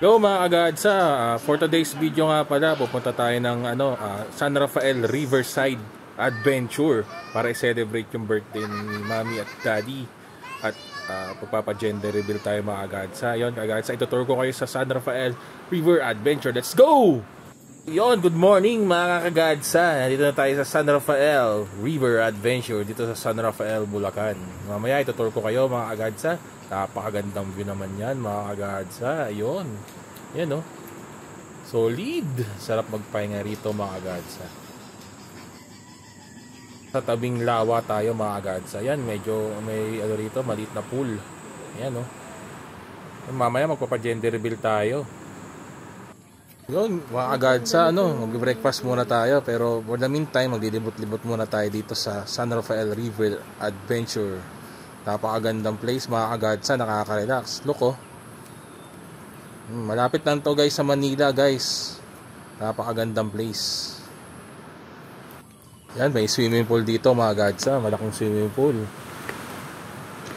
Hello mga kagadsa, for today's video nga pala, pupunta tayo ng San Rafael Riverside Adventure para i-celebrate yung birthday ni Mami at Daddy at pagpapa-gender reveal tayo mga kagadsa. Yun kagadsa, itutur ko kayo sa San Rafael River Adventure. Let's go! Yon, good morning mga kagadsa. Dito na tayo sa San Rafael River Adventure dito sa San Rafael, Bulacan. Mamaya itutur ko kayo mga kagadsa. Napakagandang view naman yan mga kagadsa. Ayun. Yan o. Solid. Sarap magpahinga rito mga kagadsa. Sa tabing lawa tayo mga kagadsa. Yan, medyo may rito, maliit na pool. Yan o. Mamaya magpapa-gender reveal tayo. Yun, mga kagadsa, mag-breakfast muna tayo. Pero for the meantime, maglilibot-libot muna tayo dito sa San Rafael River Adventure. Napakagandang place mga kagadsa, nakaka-relax. Look oh. Malapit lang to guys sa Manila guys. Napakagandang place. Yan, may swimming pool dito mga kagadsa. Malaking swimming pool.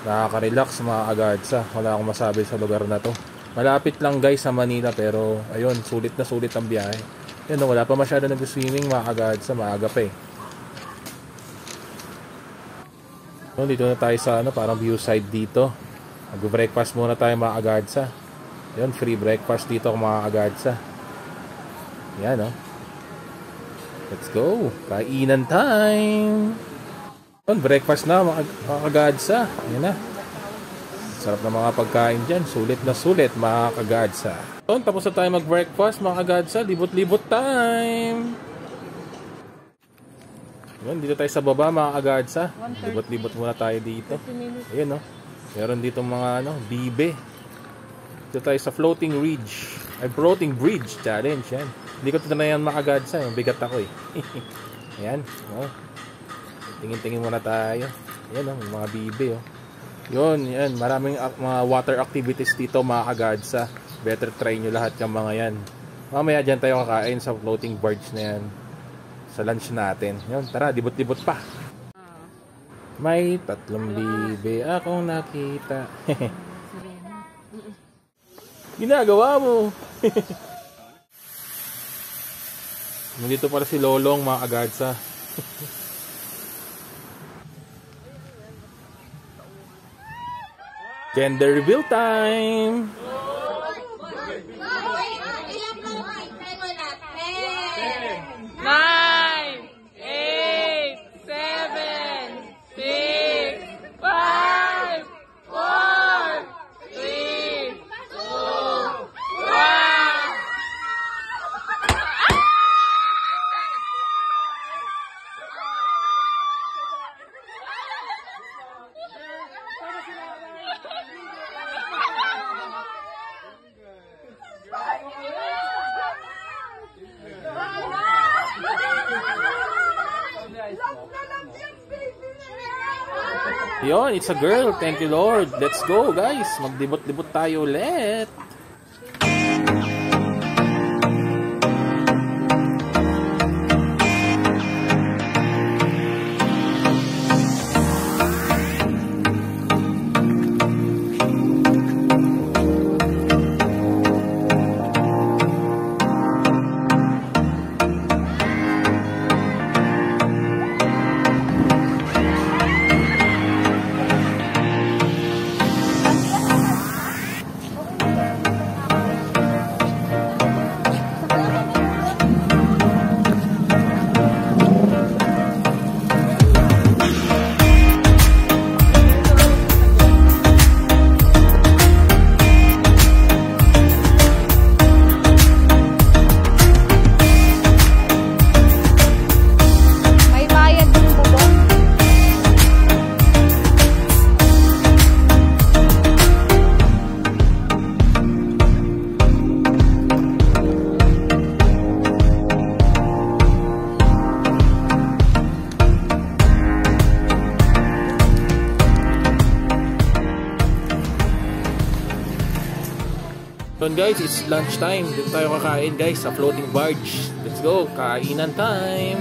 Nakaka-relax mga kagadsa. Wala akong masabi sa lugar na to. Malapit lang guys sa Manila pero ayun, sulit na sulit ang biyahe. Yan, wala pa masyado nag-swimming mga kagadsa, maaga pa eh. Dito na tayo sa parang view side dito. Mag-breakfast muna tayo mga kagadsa. Yan, free breakfast dito mga kagadsa. Yan Let's go. Kainan time. Yan, breakfast na mga kagadsa. Yan na. Sarap na mga pagkain dyan. Sulit na sulit mga kagadsa. Yan, tapos na tayo mag-breakfast mga kagadsa. Libot-libot time. Yun, dito tayo sa baba mga kagadsa. Libot-libot muna tayo dito. Ayun meron dito mga bibe. Dito tayo sa floating ridge. Ay, floating bridge challenge. Yan. Hindi ko ito na yan mga kagadsa. Bigat ako eh. Ayan. Tingin-tingin muna tayo. Ayan mga bibe Yun, yan. Maraming mga water activities dito mga kagadsa. Better try nyo lahat yung mga yan. Mamaya dyan tayo kakain sa floating bridge na yan. Sa lunch natin. Yun, tara, libot-libot pa. May 3 bibe akong nakita. Ginagawa mo. Nandito para si Lolong mga kagadsa. Gender reveal time. 5. Yon, it's a girl. Thank you Lord. Let's go guys. Maglibot-libot tayo ulit. So guys, it's lunch time. Dito tayo kakain guys sa floating barge. Let's go, kainan time.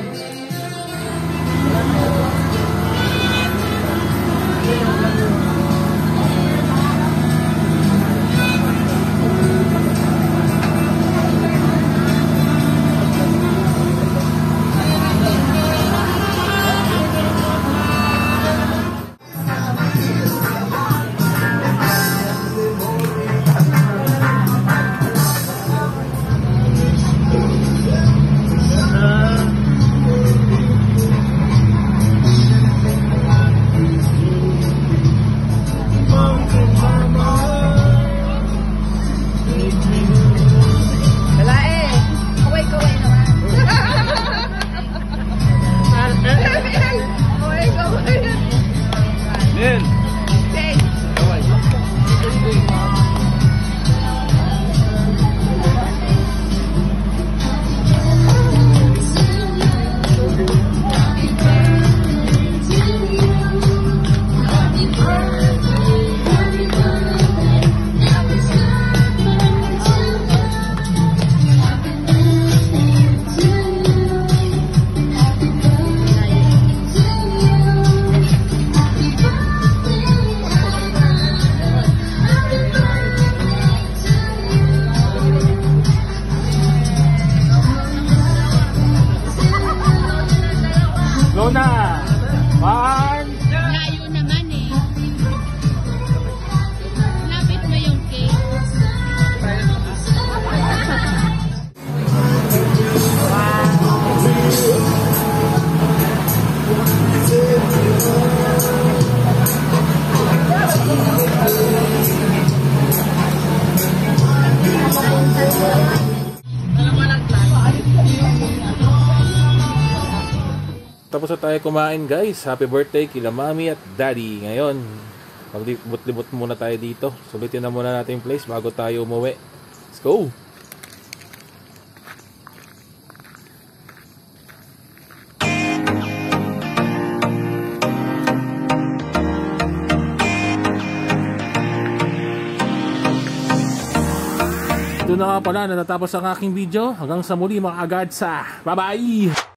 Go na! One! Layo naman eh. Lapit mo yung cake. Tapos na tayo kumain guys. Happy birthday kila mami at daddy. Ngayon, maglibot-libot muna tayo dito. Sulitin na muna natin yung place bago tayo umuwi. Let's go! Ito na nga pala, natatapos ang aking video. Hanggang sa muli mga agad sa bye-bye!